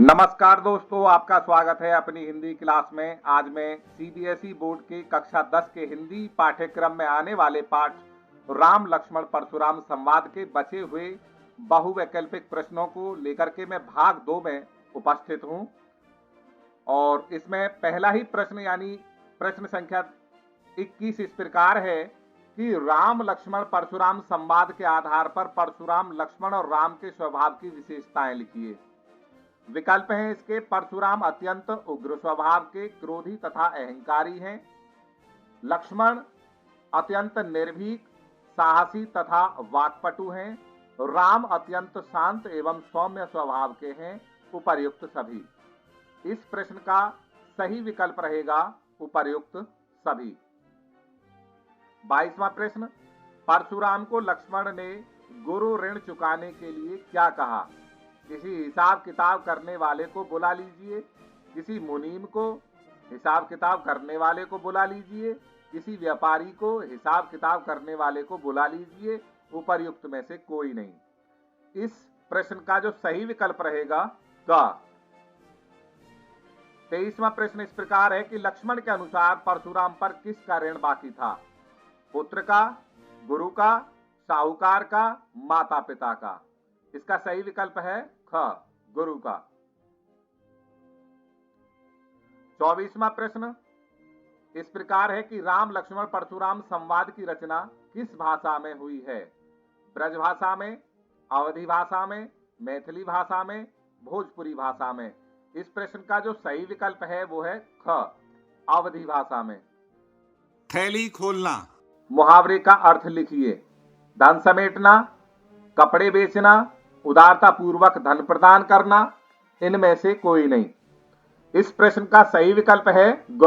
नमस्कार दोस्तों, आपका स्वागत है अपनी हिंदी क्लास में। आज मैं सीबीएसई बोर्ड के कक्षा 10 के हिंदी पाठ्यक्रम में आने वाले पाठ राम लक्ष्मण परशुराम संवाद के बचे हुए बहुवैकल्पिक प्रश्नों को लेकर के मैं भाग 2 में उपस्थित हूं। और इसमें पहला ही प्रश्न यानी प्रश्न संख्या 21 इस प्रकार है कि राम लक्ष्मण परशुराम संवाद के आधार पर परशुराम लक्ष्मण और राम के स्वभाव की विशेषताएं लिखिए। विकल्प हैं इसके: परशुराम अत्यंत उग्र स्वभाव के क्रोधी तथा अहंकारी हैं, लक्ष्मण अत्यंत निर्भीक साहसी तथा वाक्पटु हैं, राम अत्यंत शांत एवं सौम्य स्वभाव के हैं। उपर्युक्त सभी। इस प्रश्न का सही विकल्प रहेगा उपर्युक्त सभी। 22वां प्रश्न, परशुराम को लक्ष्मण ने गुरु ऋण चुकाने के लिए क्या कहा? किसी हिसाब किताब करने वाले को बुला लीजिए, किसी मुनीम को हिसाब किताब करने वाले को बुला लीजिए, किसी व्यापारी को हिसाब किताब करने वाले को बुला लीजिए। उपर्युक्त में से कोई नहीं। इस प्रश्न का जो सही विकल्प रहेगा क। 23वां प्रश्न इस प्रकार है कि लक्ष्मण के अनुसार परशुराम पर किसका ऋण बाकी था? पुत्र का, गुरु का, साहूकार का, माता पिता का। इसका सही विकल्प है ख, गुरु का। 24वां प्रश्न इस प्रकार है कि राम लक्ष्मण परशुराम संवाद की रचना किस भाषा में हुई है? ब्रज भाषा में, अवधी भाषा में, मैथिली भाषा में, भोजपुरी भाषा में। इस प्रश्न का जो सही विकल्प है वो है ख, अवधी भाषा में। थैली खोलना। मुहावरे का अर्थ लिखिए। धन समेटना, कपड़े बेचना, उदारता पूर्वक धन प्रदान करना। इनमें से कोई नहीं। इस प्रश्न का सही विकल्प है ग,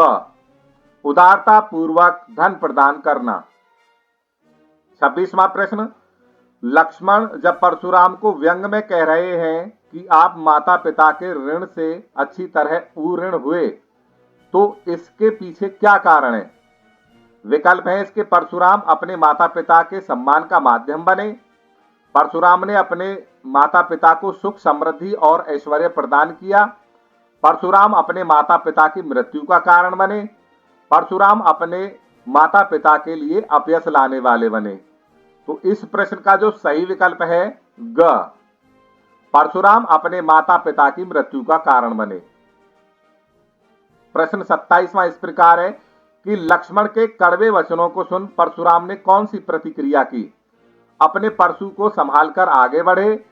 उदारता पूर्वक धन प्रदान करना। 26वां प्रश्न, लक्ष्मण जब परशुराम को व्यंग में कह रहे हैं कि आप माता पिता के ऋण से अच्छी तरह उऋण हुए, तो इसके पीछे क्या कारण है? विकल्प है इसके: परशुराम अपने माता पिता के सम्मान का माध्यम बने, परशुराम ने अपने माता पिता को सुख समृद्धि और ऐश्वर्य प्रदान किया, परशुराम अपने माता पिता की मृत्यु का कारण बने, परशुराम अपने माता पिता के लिए अपयश लाने वाले बने। तो इस प्रश्न का जो सही विकल्प है ग, परशुराम अपने माता पिता की मृत्यु का कारण बने। प्रश्न 27वां इस प्रकार है कि लक्ष्मण के कड़वे वचनों को सुन परशुराम ने कौन सी प्रतिक्रिया की? अपने परशु को संभाल कर आगे बढ़े,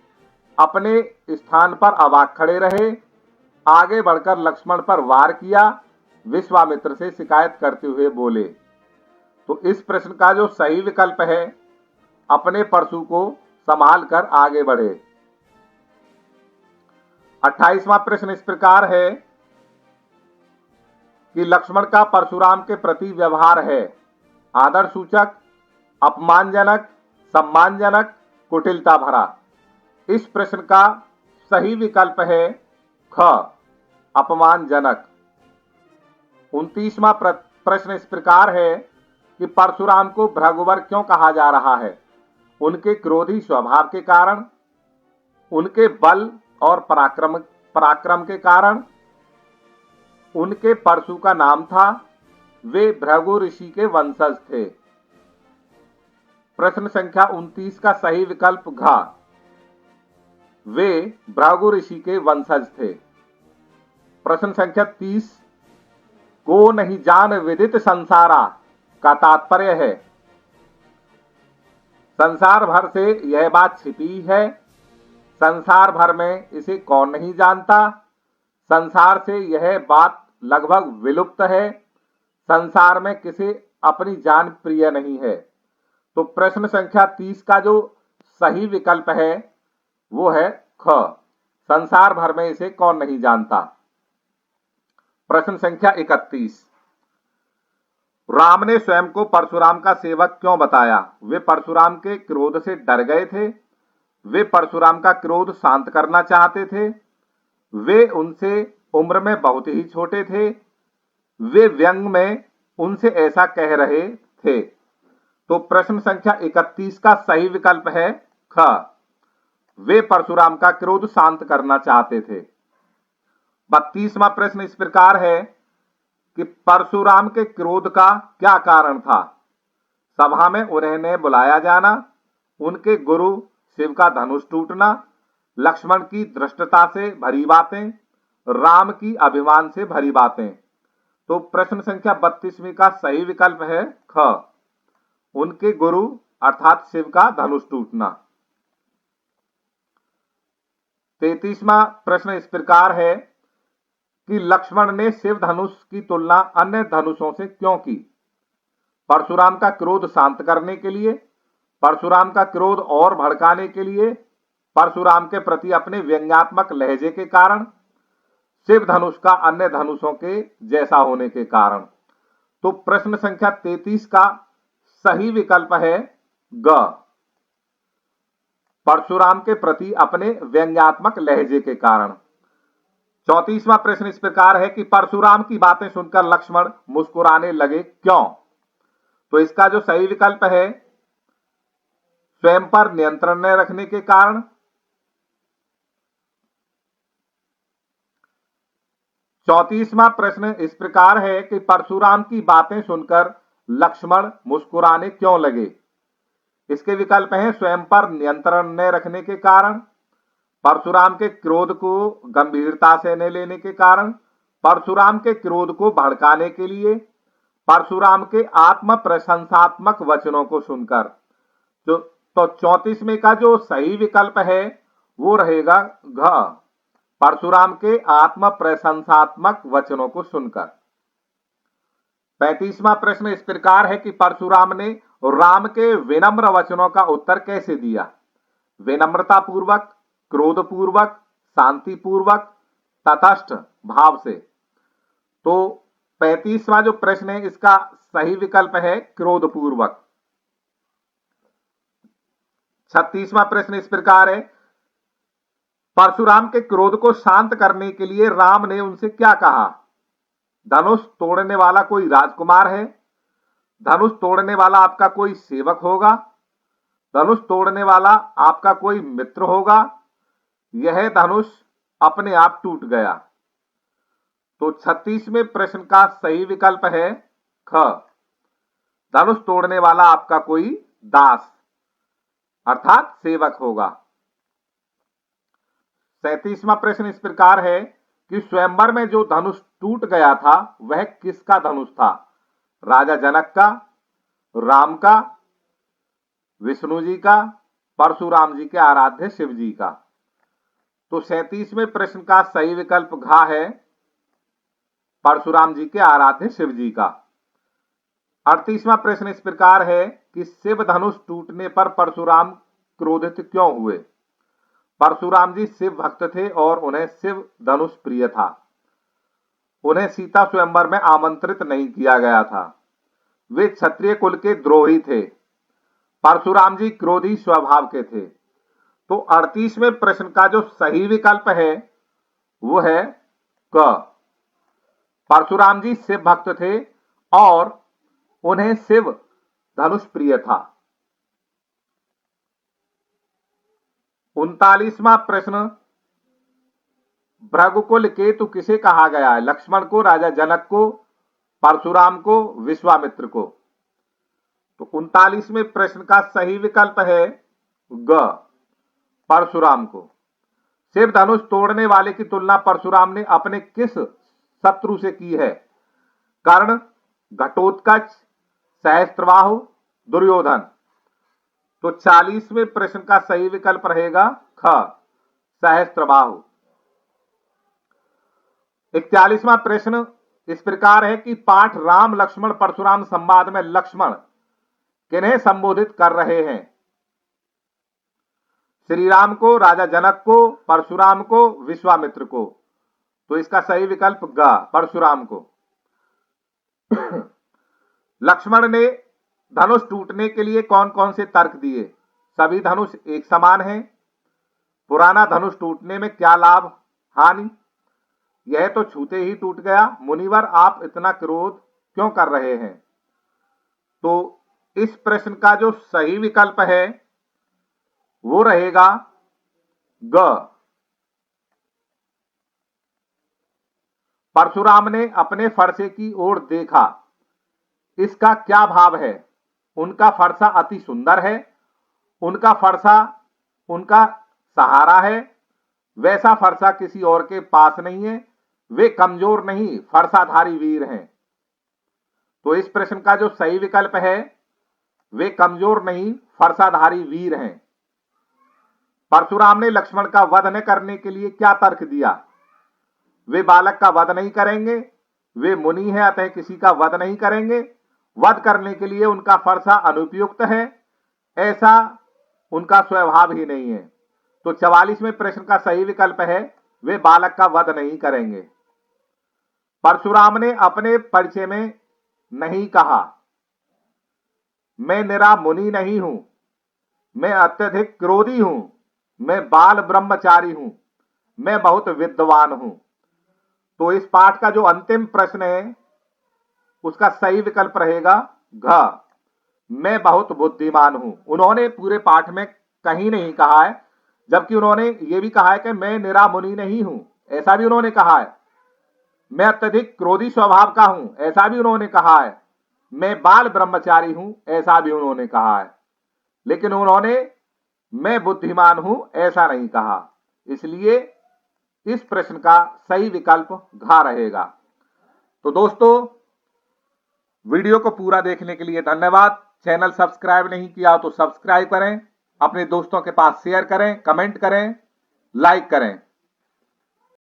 अपने स्थान पर अवाक खड़े रहे, आगे बढ़कर लक्ष्मण पर वार किया, विश्वामित्र से शिकायत करते हुए बोले। तो इस प्रश्न का जो सही विकल्प है अपने परशु को संभाल कर आगे बढ़े। 28वां प्रश्न इस प्रकार है कि लक्ष्मण का परशुराम के प्रति व्यवहार है आदर सूचक, अपमानजनक, सम्मानजनक, कुटिलता भरा। इस प्रश्न का सही विकल्प है ख, अपमानजनक। 29वां प्रश्न इस प्रकार है कि परशुराम को भृगुवर क्यों कहा जा रहा है? उनके क्रोधी स्वभाव के कारण, उनके बल और पराक्रम के कारण, उनके परशु का नाम था, वे भृगु ऋषि के वंशज थे। प्रश्न संख्या 29 का सही विकल्प घ, वे भृगु ऋषि के वंशज थे। प्रश्न संख्या 30, को नहीं जान विदित संसारा का तात्पर्य है संसार भर से यह बात छिपी है, संसार भर में इसे कौन नहीं जानता, संसार से यह बात लगभग विलुप्त है, संसार में किसे अपनी जान प्रिय नहीं है। तो प्रश्न संख्या 30 का जो सही विकल्प है वो है ख, संसार भर में इसे कौन नहीं जानता। प्रश्न संख्या 31, राम ने स्वयं को परशुराम का सेवक क्यों बताया? वे परशुराम के क्रोध से डर गए थे, वे परशुराम का क्रोध शांत करना चाहते थे, वे उनसे उम्र में बहुत ही छोटे थे, वे व्यंग में उनसे ऐसा कह रहे थे। तो प्रश्न संख्या 31 का सही विकल्प है ख, वे परशुराम का क्रोध शांत करना चाहते थे। 32वां प्रश्न इस प्रकार है कि परशुराम के क्रोध का क्या कारण था? सभा में उन्हें बुलाया जाना, उनके गुरु शिव का धनुष टूटना, लक्ष्मण की धृष्टता से भरी बातें, राम की अभिमान से भरी बातें। तो प्रश्न संख्या 32वीं का सही विकल्प है ख, उनके गुरु अर्थात शिव का धनुष टूटना। 33वां प्रश्न इस प्रकार है कि लक्ष्मण ने शिव धनुष की तुलना अन्य धनुषों से क्यों की? परशुराम का क्रोध शांत करने के लिए, परशुराम का क्रोध और भड़काने के लिए, परशुराम के प्रति अपने व्यंग्यात्मक लहजे के कारण, शिव धनुष का अन्य धनुषों के जैसा होने के कारण। तो प्रश्न संख्या 33 का सही विकल्प है ग, परशुराम के प्रति अपने व्यंग्यात्मक लहजे के कारण। 34वां प्रश्न इस प्रकार है कि परशुराम की बातें सुनकर लक्ष्मण मुस्कुराने लगे क्यों? तो इसका जो सही विकल्प है स्वयं पर नियंत्रण न रखने के कारण। 34वां प्रश्न इस प्रकार है कि परशुराम की बातें सुनकर लक्ष्मण मुस्कुराने क्यों लगे? इसके विकल्प हैं स्वयं पर नियंत्रण न रखने के कारण, परशुराम के क्रोध को गंभीरता से न लेने के कारण, परशुराम के क्रोध को भड़काने के लिए, परशुराम के आत्म प्रशंसात्मक वचनों को सुनकर। तो 34वें का जो सही विकल्प है वो रहेगा घ, परशुराम के आत्म प्रशंसात्मक वचनों को सुनकर। 35वां प्रश्न इस प्रकार है कि परशुराम ने राम के विनम्र वचनों का उत्तर कैसे दिया? विनम्रता पूर्वक, क्रोध पूर्वक, शांति पूर्वक, तटस्थ भाव से। तो 35वां जो प्रश्न है इसका सही विकल्प है क्रोध पूर्वक। 36वां प्रश्न इस प्रकार है, परशुराम के क्रोध को शांत करने के लिए राम ने उनसे क्या कहा? धनुष तोड़ने वाला कोई राजकुमार है, धनुष तोड़ने वाला आपका कोई सेवक होगा, धनुष तोड़ने वाला आपका कोई मित्र होगा, यह धनुष अपने आप टूट गया। तो 36वें प्रश्न का सही विकल्प है ख, धनुष तोड़ने वाला आपका कोई दास अर्थात सेवक होगा। 37वां प्रश्न इस प्रकार है कि स्वयंवर में जो धनुष टूट गया था वह किसका धनुष था? राजा जनक का, राम का, विष्णु जी का, परशुराम जी के आराध्य शिव जी का। तो 37वें प्रश्न का सही विकल्प घ है, परशुराम जी के आराध्य शिव जी का। 38वां प्रश्न इस प्रकार है कि शिव धनुष टूटने पर परशुराम क्रोधित क्यों हुए? परशुराम जी शिव भक्त थे और उन्हें शिव धनुष प्रिय था। उन्हें सीता स्वयंवर में आमंत्रित नहीं किया गया था। वे क्षत्रिय कुल के द्रोही थे। परशुराम जी क्रोधी स्वभाव के थे। तो 38वें प्रश्न का जो सही विकल्प है वो है क, परशुराम जी शिव भक्त थे और उन्हें शिव धनुष प्रिय था। 39वां प्रश्न, भृगुकुल केतु किसे कहा गया है? लक्ष्मण को, राजा जनक को, परशुराम को, विश्वामित्र को। तो 39वें प्रश्न का सही विकल्प है ग, परशुराम को। शिव धनुष तोड़ने वाले की तुलना परशुराम ने अपने किस शत्रु से की है? कर्ण, घटोत्कच, सहस्त्रबाहु, दुर्योधन। तो 40वें प्रश्न का सही विकल्प रहेगा ख, सहस्त्रबाहु। 41वां प्रश्न इस प्रकार है कि पाठ राम लक्ष्मण परशुराम संवाद में लक्ष्मण किन्हें संबोधित कर रहे हैं? श्री राम को, राजा जनक को, परशुराम को, विश्वामित्र को। तो इसका सही विकल्प ग, परशुराम को। लक्ष्मण ने धनुष टूटने के लिए कौन कौन से तर्क दिए? सभी धनुष एक समान हैं, पुराना धनुष टूटने में क्या लाभ हानि, यह तो छूते ही टूट गया, मुनिवर आप इतना क्रोध क्यों कर रहे हैं? तो इस प्रश्न का जो सही विकल्प है वो रहेगा ग, परशुराम ने अपने फरसे की ओर देखा। इसका क्या भाव है? उनका फरसा अति सुंदर है, उनका फरसा उनका सहारा है, वैसा फरसा किसी और के पास नहीं है, वे कमजोर नहीं फरसाधारी वीर हैं। तो इस प्रश्न का जो सही विकल्प है, वे कमजोर नहीं फरसाधारी वीर हैं। परशुराम ने लक्ष्मण का वध न करने के लिए क्या तर्क दिया? वे बालक का वध नहीं करेंगे, वे मुनि हैं अतः किसी का वध नहीं करेंगे, वध करने के लिए उनका फरसा अनुपयुक्त है, ऐसा उनका स्वभाव ही नहीं है। तो 44वें प्रश्न का सही विकल्प है, वे बालक का वध नहीं करेंगे। परशुराम ने अपने परिचय में नहीं कहा, मैं निरा मुनि नहीं हूं, मैं अत्यधिक क्रोधी हूं, मैं बाल ब्रह्मचारी हूं, मैं बहुत विद्वान हूं। तो इस पाठ का जो अंतिम प्रश्न है उसका सही विकल्प रहेगा घ, मैं बहुत बुद्धिमान हूं। उन्होंने पूरे पाठ में कहीं नहीं कहा है, जबकि उन्होंने ये भी कहा है कि मैं निरा मुनि नहीं हूं, ऐसा भी उन्होंने कहा है। मैं अत्यधिक क्रोधी स्वभाव का हूं, ऐसा भी उन्होंने कहा है। मैं बाल ब्रह्मचारी हूं, ऐसा भी उन्होंने कहा है। लेकिन उन्होंने मैं बुद्धिमान हूं ऐसा नहीं कहा। इसलिए इस प्रश्न का सही विकल्प घ रहेगा। तो दोस्तों, वीडियो को पूरा देखने के लिए धन्यवाद। चैनल सब्सक्राइब नहीं किया तो सब्सक्राइब करें, अपने दोस्तों के पास शेयर करें, कमेंट करें, लाइक करें।